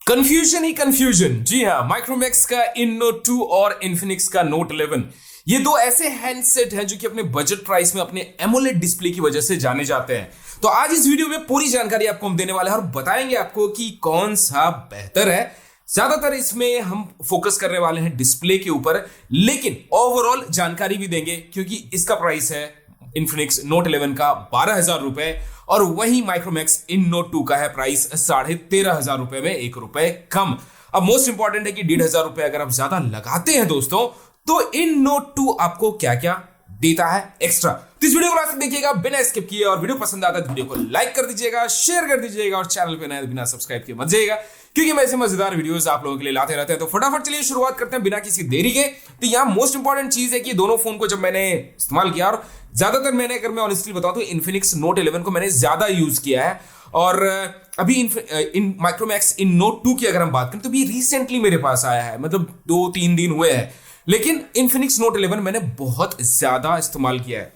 Confusion ही confusion. जी हाँ, Micromax का इन Note 2 और इन्फिनिक्स का नोट 11, ये दो ऐसे हैंडसेट हैं जो कि अपने बजट प्राइस में अपने एमोलेड डिस्प्ले की वजह से जाने जाते हैं। तो आज इस वीडियो में पूरी जानकारी आपको हम देने वाले हैं और बताएंगे आपको कि कौन सा बेहतर है। ज्यादातर इसमें हम फोकस करने वाले हैं डिस्प्ले के ऊपर, लेकिन ओवरऑल जानकारी भी देंगे क्योंकि इसका प्राइस है इन्फिनिक्स नोट 11 का 12,000 रुपए और वही माइक्रोमैक्स इन नोट 2 का है प्राइस 13,500 रुपए में 1 रुपए कम। अब मोस्ट इंपॉर्टेंट है कि 1,500 रुपए अगर आप ज्यादा लगाते हैं दोस्तों, तो इन नोट 2 आपको क्या क्या देता है एक्स्ट्रा। तो इस वीडियो को लास्ट तक देखिएगा बिना स्किप किए, और वीडियो पसंद आता है तो वीडियो को लाइक कर दीजिएगा, शेयर कर दीजिएगा और चैनल पे नए बिना सब्सक्राइब किए मत जाइएगा क्योंकि मैं ऐसे मजेदार वीडियोस आप लोगों के लिए लाते रहते हैं। तो फटाफट चलिए शुरुआत करते हैं बिना किसी देरी के। तो यहाँ मोस्ट इंपॉर्टेंट चीज है कि दोनों फोन को जब मैंने इस्तेमाल किया, और ज्यादातर मैंने, अगर मैं ऑनेस्टली बताऊं तो इन्फिनिक्स नोट 11 को मैंने ज्यादा यूज किया है, और अभी इन माइक्रोमैक्स इन नोट 2 की अगर हम बात करें तो भी रिसेंटली मेरे पास आया है, मतलब 2-3 दिन हुए हैं, लेकिन इन्फिनिक्स नोट 11 मैंने बहुत ज्यादा इस्तेमाल किया है।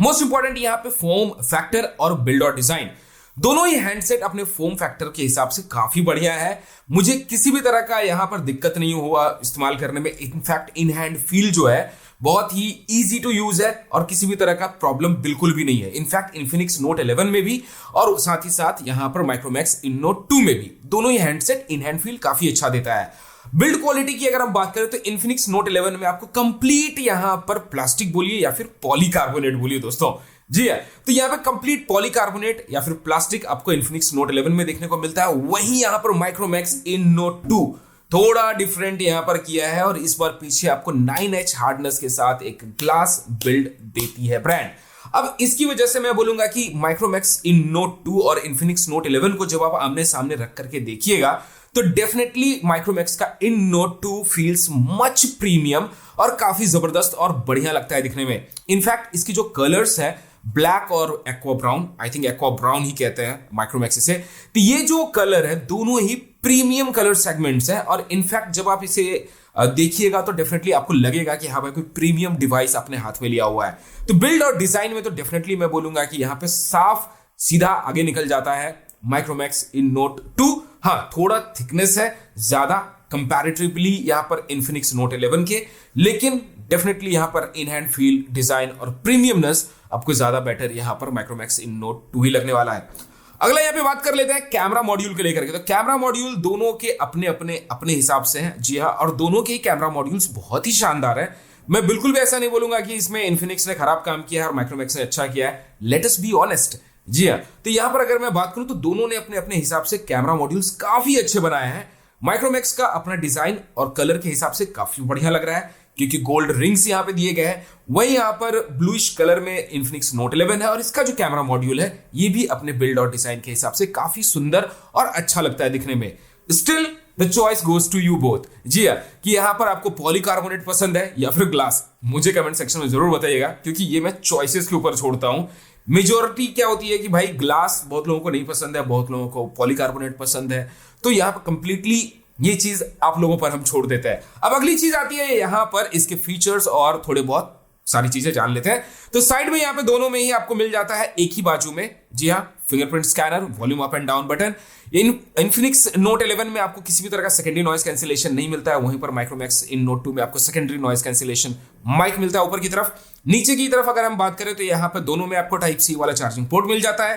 मोस्ट इंपॉर्टेंट यहां पे फॉर्म फैक्टर और बिल्ड और डिजाइन, दोनों ही हैंडसेट अपने फॉर्म फैक्टर के हिसाब से काफी बढ़िया है। मुझे किसी भी तरह का यहां पर दिक्कत नहीं हुआ इस्तेमाल करने में। इनफैक्ट इन हैंड फील जो है बहुत ही इजी टू यूज है और किसी भी तरह का प्रॉब्लम बिल्कुल भी नहीं है। इनफैक्ट इन्फिनिक्स नोट 11 में भी और साथ ही साथ यहां पर माइक्रोमैक्स इन नोट 2 में भी दोनों ही हैंडसेट इन हैंड फील काफी अच्छा देता है। बिल्ड क्वालिटी की अगर हम बात करें तो इन्फिनिक्स नोट 11 में आपको कंप्लीट यहां पर प्लास्टिक बोलिए या फिर पॉलीकार्बोनेट बोलिए दोस्तों, जी है, तो यहां पे कंप्लीट पॉलीकार्बोनेट या फिर प्लास्टिक आपको इन्फिनिक्स नोट 11 में देखने को मिलता है। वहीं यहां पर माइक्रोमैक्स इन नोट 2 थोड़ा डिफरेंट यहां पर किया है, और इस बार पीछे आपको 9H हार्डनेस के साथ एक ग्लास बिल्ड देती है ब्रांड। अब इसकी वजह से मैं बोलूंगा कि माइक्रोमैक्स इन नोट 2 और इन्फिनिक्स नोट 11 को जब आप आमने सामने रख करके देखिएगा तो डेफिनेटली माइक्रोमैक्स का इन नोट 2 फील्स मच प्रीमियम और काफी जबरदस्त और बढ़िया लगता है दिखने में। इनफैक्ट इसकी जो कलर्स है ब्लैक और aqua brown, I think aqua brown ही कहते हैं माइक्रोमैक्स से, तो ये जो कलर है दोनों ही प्रीमियम कलर सेगमेंट्स हैं। और इनफैक्ट जब आप इसे देखिएगा तो डेफिनेटली आपको लगेगा कि हाँ भाई कोई प्रीमियम डिवाइस अपने हाथ में लिया हुआ है। तो बिल्ड और डिजाइन में तो डेफिनेटली मैं बोलूंगा कि यहां पे साफ सीधा आगे निकल जाता है माइक्रोमैक्स इन नोट 2। हाँ, थोड़ा थिकनेस है ज्यादा कंपैरेटिवली यहां पर इन्फिनिक्स नोट 11 के, लेकिन डेफिनेटली यहां पर इन हैंड फील, डिजाइन और प्रीमियमनेस आपको ज्यादा बेटर यहां पर माइक्रोमैक्स इन नोट 2 ही लगने वाला है। अगला यहां पे बात कर लेते हैं कैमरा मॉड्यूल को लेकर के। तो कैमरा मॉड्यूल दोनों के अपने अपने अपने हिसाब से हैं, जी हाँ, और दोनों के ही कैमरा मॉड्यूल्स बहुत ही शानदार है। मैं बिल्कुल भी ऐसा नहीं बोलूंगा कि इसमें इन्फिनिक्स ने खराब काम किया है और माइक्रोमैक्स ने अच्छा किया है। लेट अस बी ऑनेस्ट, जी हाँ। तो यहां पर अगर मैं बात करूं तो दोनों ने अपने अपने हिसाब से कैमरा मॉड्यूल्स काफी अच्छे बनाए हैं। माइक्रोमैक्स का अपना डिजाइन और कलर के हिसाब से काफी बढ़िया लग रहा है क्योंकि गोल्ड रिंग्स यहां पे दिए गए हैं। वहीं यहां पर ब्लूइश कलर में इन्फिनिक्स नोट 11 है, और इसका जो कैमरा मॉड्यूल है ये भी अपने बिल्ड और डिजाइन के हिसाब से काफी सुंदर और अच्छा लगता है दिखने में। Still the choice goes to you both, जी हाँ, कि यहां पर आपको पॉलीकार्बोनेट पसंद है या फिर ग्लास, मुझे कमेंट सेक्शन में जरूर बताइएगा क्योंकि ये मैं चॉइसेस के ऊपर छोड़ता हूं। मेजोरिटी क्या होती है कि भाई ग्लास बहुत लोगों को नहीं पसंद है, बहुत लोगों को पॉलीकार्बोनेट पसंद है, तो यहां पर कंप्लीटली ये चीज आप लोगों पर हम छोड़ देते हैं। अब अगली चीज आती है यहां पर इसके फीचर्स और थोड़े बहुत सारी चीजें जान लेते हैं। तो साइड में यहां पे दोनों में ही आपको मिल जाता है एक ही बाजू में, जी हाँ, fingerprint scanner, volume up and down button. Infinix Note 11 में आपको किसी भी तरह का सेकेंडरी नॉइस कैंसिलेशन नहीं मिलता है, वहीं पर माइक्रोमैक्स इन नोट 2 में आपको सेकेंडरी नॉइस कैंसिलेशन माइक मिलता है ऊपर की तरफ। नीचे की तरफ अगर हम बात करें तो यहां पर दोनों में आपको टाइप सी वाला चार्जिंग पोर्ट मिल जाता है।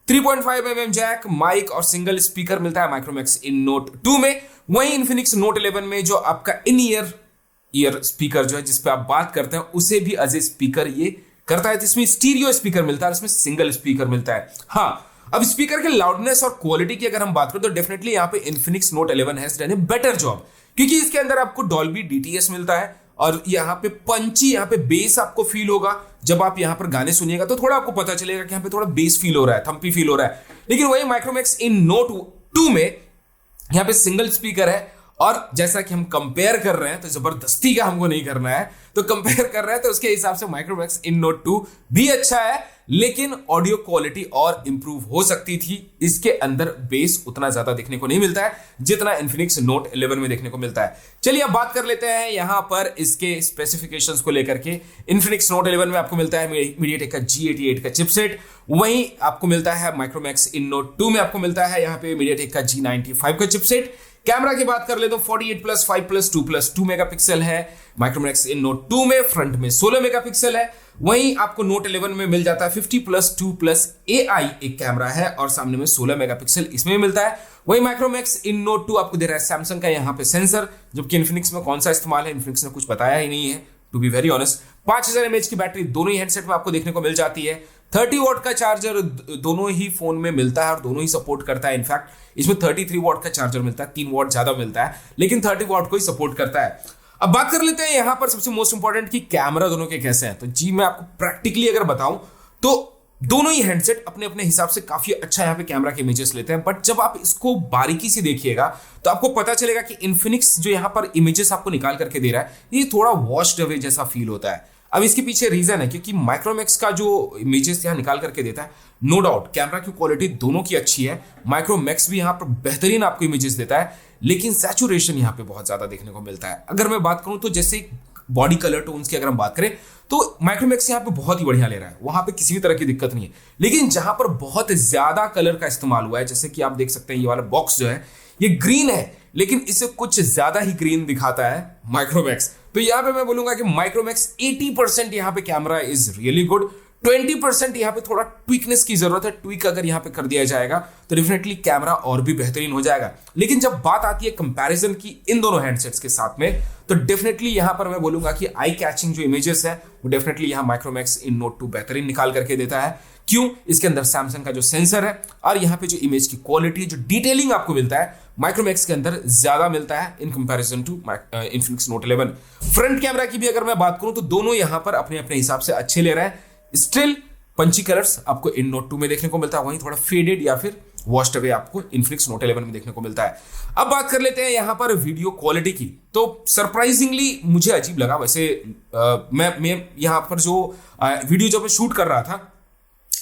3.5mm जैक, माइक और सिंगल स्पीकर मिलता है माइक्रोमैक्स इन नोट 2 में। वहीं इन्फिनिक्स नोट 11 में जो आपका इन ईयर स्पीकर जो है जिस पे आप बात करते हैं उसे भी एज ए स्पीकर ये करता है। तो इसमें स्टीरियो स्पीकर मिलता है, इसमें सिंगल स्पीकर मिलता है। हाँ, अब स्पीकर के लाउडनेस और क्वालिटी की अगर हम बात करें तो डेफिनेटली यहाँ पे Infinix Note 11 has done a better job क्योंकि इसके अंदर आपको डॉल्बी DTS मिलता है, और यहाँ पे पंची, यहाँ पे बेस आपको फील होगा। जब आप यहाँ पर गाने सुनिएगा तो थोड़ा आपको पता चलेगा कि यहाँ पे थोड़ा बेस फील हो रहा है, थम्पी फील हो रहा है। लेकिन वही माइक्रोमैक्स इन नोट 2 में यहाँ पे सिंगल स्पीकर है और जैसा कि हम कंपेयर कर रहे हैं तो जबरदस्ती का हमको नहीं करना है, तो कंपेयर कर रहे हैं तो उसके हिसाब से माइक्रोमैक्स इन नोट 2 भी अच्छा है, लेकिन ऑडियो क्वालिटी और इंप्रूव हो सकती थी। इसके अंदर बेस उतना ज्यादा देखने को नहीं मिलता है जितना इन्फिनिक्स नोट 11 में देखने को मिलता है। चलिए अब बात कर लेते हैं यहां पर इसके स्पेसिफिकेशंस को लेकर के। इन्फिनिक्स नोट 11 में आपको मिलता है मीडियाटेक का G88 का चिपसेट, वहीं आपको मिलता है माइक्रोमैक्स इन नोट 2 में आपको मिलता है यहां पे मीडियाटेक का G95 का चिपसेट। कैमरा की बात कर ले तो 48+5+2+2 मेगापिक्सल है माइक्रोमैक्स इन नोट 2 में, फ्रंट में 16 मेगापिक्सल है। वहीं आपको नोट 11 में मिल जाता है 50+2+AI एक कैमरा है और सामने में 16 मेगापिक्सल इसमें मिलता है। वहीं माइक्रोमैक्स इन नोट 2 आपको दे रहा है सैमसंग का यहां पे सेंसर, जबकि इन्फिनिक्स में कौन सा इस्तेमाल है इन्फिनिक्स ने कुछ बताया ही नहीं है to be very honest. 5000 mAh की बैटरी दोनों ही हेडसेट में आपको देखने को मिल जाती है। 30 वॉट का चार्जर दोनों ही फोन में मिलता है और दोनों ही सपोर्ट करता है। इनफैक्ट इसमें 33 वॉट का चार्जर मिलता है, 3 वॉट ज्यादा मिलता है, लेकिन 30 वॉट को ही सपोर्ट करता है। अब बात कर लेते हैं यहां पर सबसे मोस्ट इंपॉर्टेंट कि कैमरा दोनों के कैसे हैं। तो जी मैं आपको प्रैक्टिकली अगर बताऊं तो दोनों ही हैंडसेट अपने अपने हिसाब से काफी अच्छा यहां पे कैमरा के इमेजेस लेते हैं, बट जब आप इसको बारीकी से देखिएगा तो आपको पता चलेगा कि इन्फिनिक्स जो यहां पर इमेजेस आपको निकाल करके दे रहा है ये थोड़ा वॉश्ड अवे जैसा फील होता है। अब इसके पीछे रीजन है क्योंकि माइक्रोमैक्स का जो इमेजेस यहां निकाल करके देता है, नो डाउट कैमरा की क्वालिटी दोनों की अच्छी है, माइक्रोमैक्स भी यहां पर बेहतरीन आपको इमेजेस देता है, लेकिन सैचुरेशन यहां पे बहुत ज्यादा देखने को मिलता है। अगर मैं बात करूं तो जैसे बॉडी कलर टोन्स की अगर हम बात करें तो माइक्रोमैक्स यहां पे बहुत ही बढ़िया ले रहा है, वहां पे किसी भी तरह की दिक्कत नहीं है। लेकिन जहां पर बहुत ज्यादा कलर का इस्तेमाल हुआ है, जैसे कि आप देख सकते हैं ये वाला बॉक्स जो है ये ग्रीन है, लेकिन इसे कुछ ज्यादा ही ग्रीन दिखाता है माइक्रोमैक्स। तो यहां पे मैं बोलूंगा कि माइक्रोमैक्स 80% यहां पे कैमरा इज रियली गुड, 20% यहां पे थोड़ा ट्विकनेस की जरूरत है। ट्विक अगर यहां पे कर दिया जाएगा तो डेफिनेटली कैमरा और भी बेहतरीन हो जाएगा। लेकिन जब बात आती है कंपैरिजन की इन दोनों हैंडसेट्स के साथ में, तो डेफिनेटली यहां पर मैं बोलूंगा कि आई कैचिंग जो इमेजेस है वो डेफिनेटली यहां माइक्रोमैक्स इन नोट 2 बेहतरीन निकाल करके देता है। क्यों? इसके अंदर सैमसंग का जो सेंसर है और यहां पे जो इमेज की क्वालिटी, जो डिटेलिंग आपको मिलता है माइक्रोमैक्स के अंदर ज्यादा मिलता है in comparison to Infinix Note 11। Front camera की भी अगर मैं बात करूं तो दोनों यहां पर अपने अपने हिसाब से अच्छे ले रहे हैं। स्टिल पंची कलर्स आपको इन नोट 2 में देखने को मिलता है, वहीं थोड़ा फेडेड या फिर वॉश्ड अवे आपको इन्फिनिक्स नोट 11 में देखने को मिलता है। अब बात कर लेते हैं यहां पर वीडियो क्वालिटी की। तो सरप्राइजिंगली मुझे अजीब लगा, वैसे मैं यहां पर जो वीडियो जब मैं शूट कर रहा था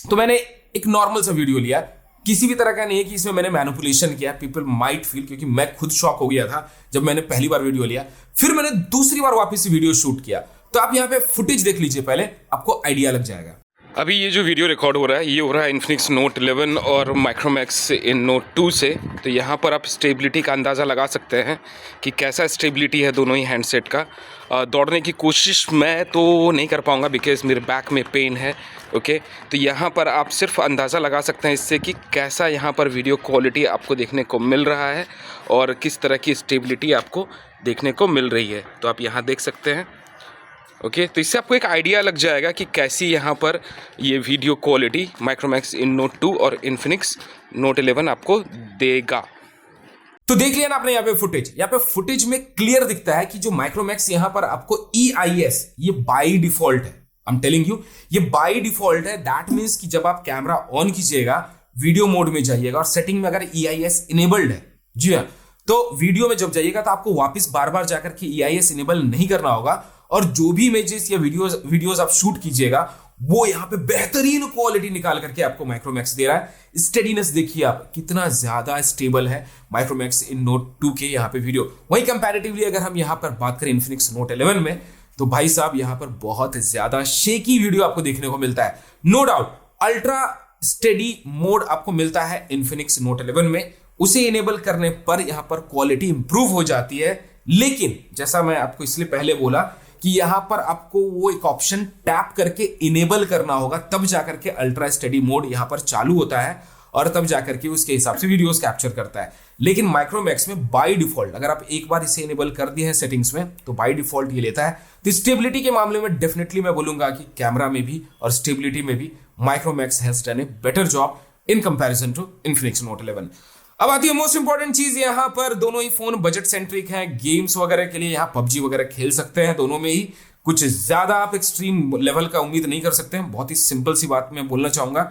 तो मैंने एक नॉर्मल सा वीडियो लिया, किसी भी तरह का नहीं है कि इसमें मैंने मैनिपुलेशन किया। पीपल माइट फील, क्योंकि मैं खुद शॉक हो गया था जब मैंने पहली बार वीडियो लिया, फिर मैंने दूसरी बार वापस से वीडियो शूट किया। तो आप यहाँ पे फुटेज देख लीजिए पहले, आपको आइडिया लग जाएगा। अभी ये जो वीडियो रिकॉर्ड हो रहा है ये हो रहा है इन्फिनिक्स नोट 11 और माइक्रोमैक्स इन नोट 2 से। तो यहाँ पर आप स्टेबिलिटी का अंदाज़ा लगा सकते हैं कि कैसा स्टेबिलिटी है दोनों ही हैंडसेट का। दौड़ने की कोशिश मैं तो नहीं कर पाऊँगा बिकॉज मेरे बैक में पेन है। ओके, तो यहाँ पर आप सिर्फ अंदाज़ा लगा सकते हैं इससे कि कैसा यहाँ पर वीडियो क्वालिटी आपको देखने को मिल रहा है और किस तरह की स्टेबिलिटी आपको देखने को मिल रही है। तो आप यहाँ देख सकते हैं। ओके, तो इससे आपको एक आइडिया लग जाएगा कि कैसी यहाँ पर ये video quality Micromax in Note 2 और इन्फिनिक्स नोट 11 आपको देगा। तो देख लिया ना आपने यहाँ पे फुटेज में क्लियर दिखता है कि जो माइक्रोमैक्स यहाँ पर आपको EIS ये बाय डिफॉल्ट है। आई एम टेलिंग यू, ये बाय डिफॉल्ट है। दैट मीन्स कि जब आप कैमरा ऑन कीजिएगा, वीडियो मोड में जाइएगा और सेटिंग में अगर EIS इनेबल्ड है, जी हाँ, तो वीडियो में जब जाइएगा तो आपको वापस बार बार जाकर के EIS इनेबल नहीं करना होगा और जो भी इमेजेस या वीडियोस आप शूट कीजिएगा वो यहाँ पे बेहतरीन क्वालिटी निकाल करके आपको माइक्रोमैक्स दे रहा है। स्टेडीनेस देखिए आप, कितना ज्यादा स्टेबल है माइक्रोमैक्स इन नोट 2 के यहाँ पे वीडियो। वहीं कंपैरेटिवली अगर हम यहाँ पर बात करें इन्फिनिक्स नोट 11 में, तो भाई साहब यहाँ पर बहुत ज्यादा शेकी वीडियो आपको देखने को मिलता है। No doubt ultra steady mode आपको मिलता है इन्फिनिक्स नोट 11 में, उसे इनेबल करने पर यहाँ पर क्वालिटी इंप्रूव हो जाती है। लेकिन जैसा मैं आपको इसलिए पहले बोला कि यहां पर आपको वो एक ऑप्शन टैप करके इनेबल करना होगा, तब जाकर के अल्ट्रा स्टडी मोड यहां पर चालू होता है और तब जाकर के उसके हिसाब से वीडियोस कैप्चर करता है। लेकिन माइक्रोमैक्स में बाय डिफॉल्ट अगर आप एक बार इसे इनेबल कर दिए हैं सेटिंग्स में तो बाय डिफॉल्ट ये लेता है। तो स्टेबिलिटी के मामले में डेफिनेटली मैं बोलूंगा कि कैमरा में भी और स्टेबिलिटी में भी Micromax has done a better job in comparison to Infinix Note 11। अब आती है मोस्ट इंपॉर्टेंट चीज, यहां पर दोनों ही फोन बजट सेंट्रिक हैं। गेम्स वगैरह के लिए यहां PUBG वगैरह खेल सकते हैं दोनों में ही, कुछ ज्यादा आप एक्सट्रीम लेवल का उम्मीद नहीं कर सकते हैं। बहुत ही सिंपल सी बात मैं बोलना चाहूंगा,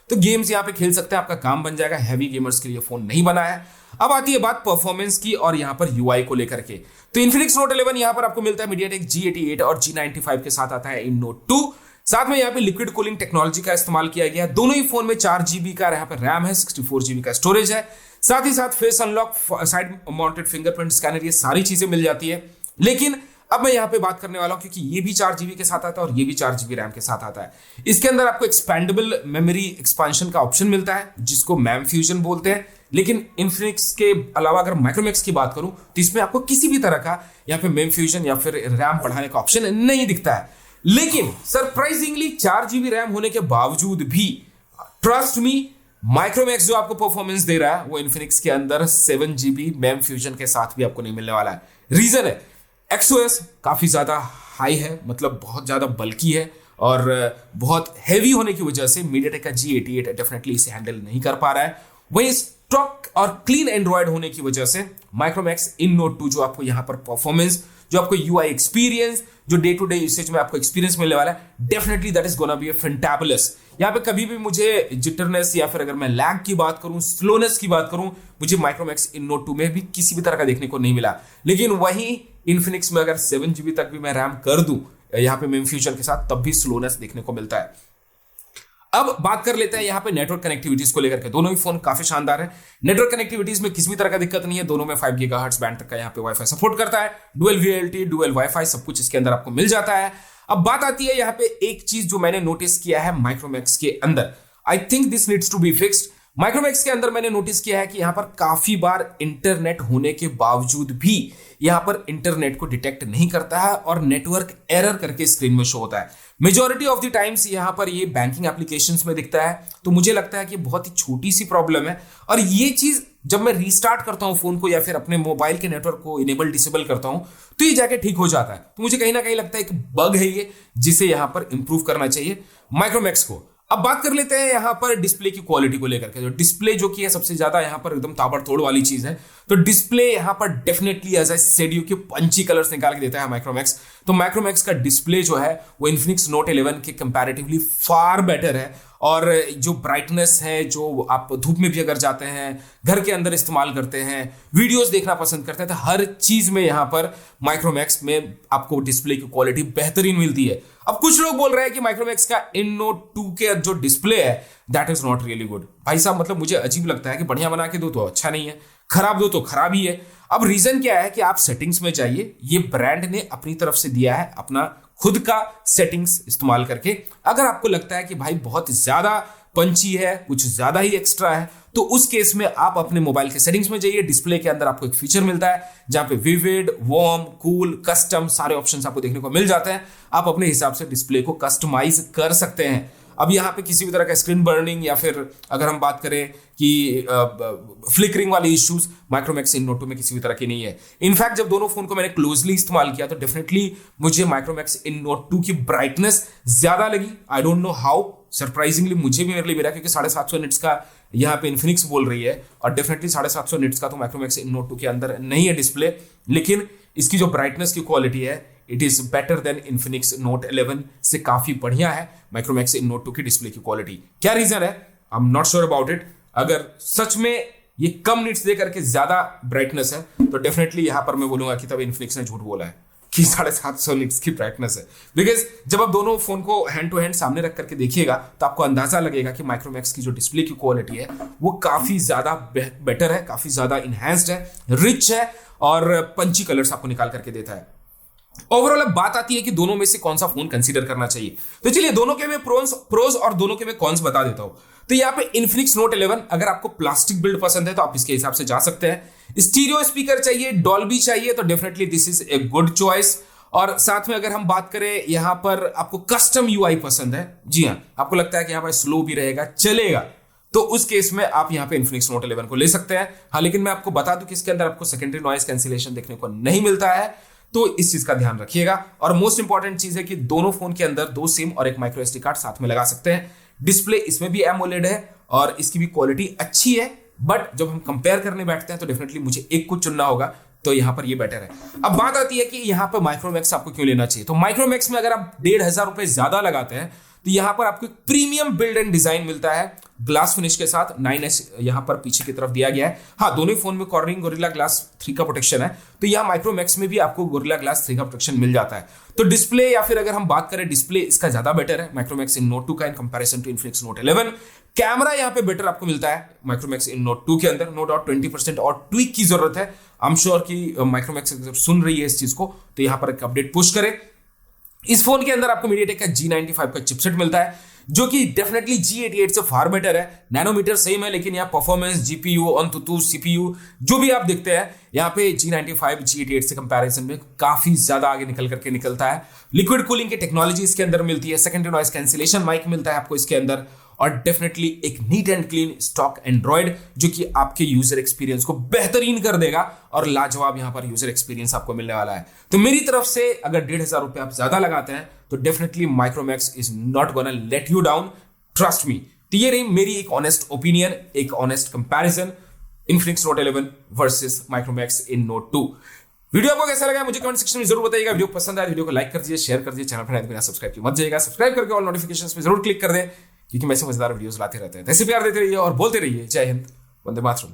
तो गेम्स यहां पे खेल सकते हैं, आपका काम बन जाएगा। हैवी गेमर्स के लिए फोन नहीं बना है। अब आती है बात परफॉर्मेंस की और यहां पर यूआई को लेकर के। तो Infinix Note 11 यहां पर आपको मिलता है MediaTek G88 और G95 के साथ आता है इन Note 2। साथ में यहाँ पे लिक्विड कूलिंग टेक्नोलॉजी का इस्तेमाल किया गया है। दोनों ही फोन में 4 GB का यहाँ पे रैम है, 64 GB का स्टोरेज है। साथ ही साथ face unlock, side mounted fingerprint scanner, ये सारी चीजें मिल जाती है। लेकिन अब मैं यहाँ पे बात करने वाला हूँ क्योंकि ये भी 4 GB के साथ आता है और ये भी 4 GB रैम के साथ आता है। इसके अंदर आपको एक्सपेंडेबल मेमोरी एक्सपांशन का ऑप्शन मिलता है जिसको मैम फ्यूजन बोलते हैं। लेकिन इन्फिनिक्स के अलावा अगर माइक्रोमैक्स की बात करूं तो इसमें आपको किसी भी तरह का यहाँ पे मेम फ्यूजन या फिर रैम बढ़ाने का ऑप्शन नहीं दिखता है। लेकिन सरप्राइजिंगली 4 GB रैम होने के बावजूद भी ट्रस्ट मी, माइक्रोमैक्स जो आपको परफॉर्मेंस दे रहा है वो इन्फिनिक्स के अंदर 7 GB मैम फ्यूजन के साथ भी आपको नहीं मिलने वाला है। रीजन है XOS काफी ज्यादा हाई है, मतलब बहुत ज्यादा बल्की है और बहुत हैवी होने की वजह से MediaTek का G88 डेफिनेटली इसे हैंडल नहीं कर पा रहा है। वहीं स्टॉक और क्लीन एंड्रॉयड होने की वजह से माइक्रोमैक्स इन Note 2 जो आपको यहां पर परफॉर्मेंस, जो आपको UI एक्सपीरियंस, जो डे टू डे यूसेज में आपको एक्सपीरियंस मिलने वाला है, definitely that is gonna be fantabulous. यहाँ पे कभी भी मुझे जिटरनेस या फिर अगर मैं लैग की बात करूं, स्लोनेस की बात करूं, मुझे माइक्रोमैक्स इन Note 2 में भी किसी भी तरह का देखने को नहीं मिला। लेकिन वहीं इन्फिनिक्स में अगर 7 GB तक भी मैं रैम कर दूं यहाँ पे मेम फ्यूजन के साथ, तब भी स्लोनेस देखने को मिलता है। अब बात कर लेते हैं यहाँ पे नेटवर्क कनेक्टिविटीज को लेकर के। दोनों ही फोन काफी शानदार है। नेटवर्क कनेक्टिविटीज में किसी भी तरह का दिक्कत नहीं है। दोनों में 5 GHz बैंड तक का यहाँ पे वाईफाई सपोर्ट करता है। डुअल VLT, डुअल वाईफाई, सब कुछ इसके अंदर आपको मिल जाता है। अब बात आती है यहाँ पे एक चीज जो मैंने नोटिस किया है माइक्रोमैक्स के अंदर, I think this needs to be fixed. Micromax के अंदर मैंने नोटिस किया है कि यहाँ पर काफी बार इंटरनेट होने के बावजूद भी यहाँ पर इंटरनेट को डिटेक्ट नहीं करता है और नेटवर्क एरर करके स्क्रीन में शो होता है। मेजॉरिटी ऑफ द टाइम्स यहाँ पर ये बैंकिंग एप्लीकेशंस में दिखता है। तो मुझे लगता है कि बहुत ही छोटी सी प्रॉब्लम है और ये चीज जब मैं रीस्टार्ट करता हूँ फोन को या फिर अपने मोबाइल के नेटवर्क को इनेबल डिसेबल करता हूँ तो ये जाके ठीक हो जाता है। तो मुझे कहीं ना कहीं लगता है कि बग है ये, जिसे यहाँ पर इंप्रूव करना चाहिए माइक्रोमैक्स को। अब बात कर लेते हैं यहाँ पर डिस्प्ले की क्वालिटी को लेकर के। जो डिस्प्ले जो की है सबसे ज्यादा यहाँ पर एकदम ताबड़तोड़ वाली चीज है। तो डिस्प्ले यहाँ पर definitely as I said you के पंची कलर्स निकाल के देता है माइक्रोमैक्स। तो माइक्रोमैक्स का डिस्प्ले जो है वो इन्फिनिक्स Note 11 के कंपैरेटिवली फार बेटर है। और जो ब्राइटनेस है, जो आप धूप में भी अगर जाते हैं, घर के अंदर इस्तेमाल करते हैं, वीडियोस देखना पसंद करते हैं, तो हर चीज में यहाँ पर माइक्रोमैक्स में आपको डिस्प्ले की क्वालिटी बेहतरीन मिलती है। अब कुछ लोग बोल रहे हैं कि माइक्रोमैक्स का इन Note 2 के जो डिस्प्ले है that is not really good. भाई साहब, मतलब मुझे अजीब लगता है कि बढ़िया बना के दो तो अच्छा नहीं है, खराब दो तो खराब ही है। अब रीजन क्या है कि आप सेटिंग्स में जाइए। ये ब्रांड ने अपनी तरफ से दिया है अपना खुद का सेटिंग्स इस्तेमाल करके। अगर आपको लगता है कि भाई बहुत ज्यादा पंची है, कुछ ज्यादा ही एक्स्ट्रा है, तो उस केस में आप अपने मोबाइल के सेटिंग्स में जाइए। डिस्प्ले के अंदर आपको एक फीचर मिलता है जहां पे विविड, वार्म, कूल, कस्टम सारे ऑप्शंस आपको देखने को मिल जाते हैं। आप अपने हिसाब से डिस्प्ले को कस्टमाइज कर सकते हैं। अब यहाँ पे किसी भी तरह का स्क्रीन बर्निंग या फिर अगर हम बात करें कि फ्लिकरिंग वाले इश्यूज माइक्रोमैक्स इन Note 2 में किसी भी तरह की नहीं है। इनफैक्ट जब दोनों फोन को मैंने क्लोजली इस्तेमाल किया तो डेफिनेटली मुझे माइक्रोमैक्स इन Note 2 की ब्राइटनेस ज्यादा लगी। I don't know how, surprisingly मुझे भी मेरे लिए मिला, क्योंकि 750 निट्स का यहाँ पे इन्फिनिक्स बोल रही है और डेफिनेटली 750 निट्स का तो माइक्रोमैक्स इन Note 2 के अंदर नहीं है डिस्प्ले। लेकिन इसकी जो ब्राइटनेस की क्वालिटी है it is better than Infinix Note 11 से काफी बढ़िया है माइक्रोमैक्स इन Note 2 की डिस्प्ले की क्वालिटी। क्या रीजन है, I am not sure about it. अगर सच में ये कम निट्स दे करके ज्यादा ब्राइटनेस है तो डेफिनेटली यहां पर मैं बोलूंगा कि तब इन्फिनिक्स ने झूठ बोला है कि 750 निट्स की ब्राइटनेस है। बिकॉज जब आप दोनों फोन को हैंड टू हैंड सामने रख करके देखिएगा तो आपको अंदाजा लगेगा कि माइक्रोमैक्स की जो डिस्प्ले की क्वालिटी है वो काफी ज्यादा बेटर है, काफी ज्यादा इनहैंस्ड है, रिच है और पंची कलर्स आपको निकाल करके देता है। ओवरऑल अब बात आती है कि दोनों में से कौन सा फोन कंसीडर करना चाहिए। तो चलिए दोनों के मैं प्रोज और दोनों के मैं कॉन्स बता देता हूं। तो यहाँ पे इन्फिनिक्स Note 11 अगर आपको प्लास्टिक बिल्ड पसंद है तो आप इसके हिसाब से जा सकते हैं। स्टीरियो स्पीकर चाहिए, डॉल्बी चाहिए, तो definitely this is a good choice. और साथ में अगर हम बात करें यहाँ पर आपको कस्टम UI पसंद है, जी हाँ, आपको लगता है कि यहाँ पर स्लो भी रहेगा, चलेगा, तो उस केस में आप यहाँ पे इन्फिनिक्स Note 11 को ले सकते हैं। हाँ, लेकिन मैं आपको बता दूं कि इसके अंदर आपको सेकेंडरी नॉइस कैंसिलेशन देखने को नहीं मिलता है, तो इस चीज का ध्यान रखिएगा। और मोस्ट इंपॉर्टेंट चीज है कि दोनों फोन के अंदर 2 सिम और एक माइक्रो SD कार्ड साथ में लगा सकते हैं। डिस्प्ले इसमें भी AMOLED है और इसकी भी क्वालिटी अच्छी है, बट जब हम कंपेयर करने बैठते हैं तो डेफिनेटली मुझे एक को चुनना होगा तो यहाँ पर ये बेटर है। अब बात आती है कि यहाँ पर माइक्रोमैक्स आपको क्यों लेना चाहिए। तो माइक्रोमैक्स में अगर आप 1,500 रुपए ज्यादा लगाते हैं तो यहाँ पर आपको प्रीमियम बिल्ड एंड डिजाइन मिलता है ग्लास फिनिश के साथ। 9S यहाँ पर पीछे की तरफ दिया गया है। हाँ, दोनों ही फोन में कॉर्निंग गोरिल्ला ग्लास 3 का प्रोटेक्शन है, तो यहाँ माइक्रोमैक्स में भी आपको गोरिल्ला ग्लास 3 का प्रोटेक्शन मिल जाता है। तो डिस्प्ले या फिर अगर हम बात करें डिस्प्ले, इसका ज्यादा बेटर है माइक्रोमैक्स इन नोट 2 का in comparison to Infinix Note 11। Camera यहाँ पे बेटर आपको मिलता है माइक्रोमैक्स इन नोट 2 के अंदर, नो डाउट 20% और ट्वीक की जरूरत है। आई एम श्योर कि माइक्रोमैक्स सुन रही है इस चीज को, तो यहाँ पर एक अपडेट पुश करे। इस फोन के अंदर आपको मीडियाटेक का G95 का चिपसेट मिलता है, जो कि डेफिनेटली G88 से फार बेटर है। नैनोमीटर सेम है, लेकिन यहाँ परफॉर्मेंस, जीपीयू, अंतुतु सीपीयू जो भी आप देखते हैं यहाँ पे G95 G88 से कंपैरिजन में काफी ज्यादा आगे निकल करके निकलता है। लिक्विड कूलिंग की टेक्नोलॉजी इसके अंदर मिलती है, सेकेंडरी नॉइस कैंसिलेशन माइक मिलता है आपको इसके अंदर, और डेफिनेटली एक neat and clean stock Android जो कि आपके यूजर एक्सपीरियंस को बेहतरीन कर देगा और लाजवाब यहां पर यूजर एक्सपीरियंस आपको मिलने वाला है। तो मेरी तरफ से अगर 1,500 रुपए आप ज्यादा लगाते हैं तो definitely Micromax is not gonna let you down, trust me. तो ये रही मेरी एक ऑनेस्ट ओपिनियन, एक honest comparison Infinix Note 11 versus Micromax in Note 2। Video आपको कैसा लगा मुझे कमेंट सेक्शन में जरूर बताइएगा। वीडियो पसंद आया वीडियो को लाइक कर दीजिए, शेयर कर दीजिए, चैनल पर बिना सब्सक्राइब किए मत जाइएगा। सब्सक्राइब करके ऑल नोटिफिकेशंस पे जरूर क्लिक कर दें, क्योंकि मैं ऐसे मजेदार वीडियोस लाते रहते हैं। ऐसे प्यार देते रहिए और बोलते रहिए जय हिंद, वंदे मातरम।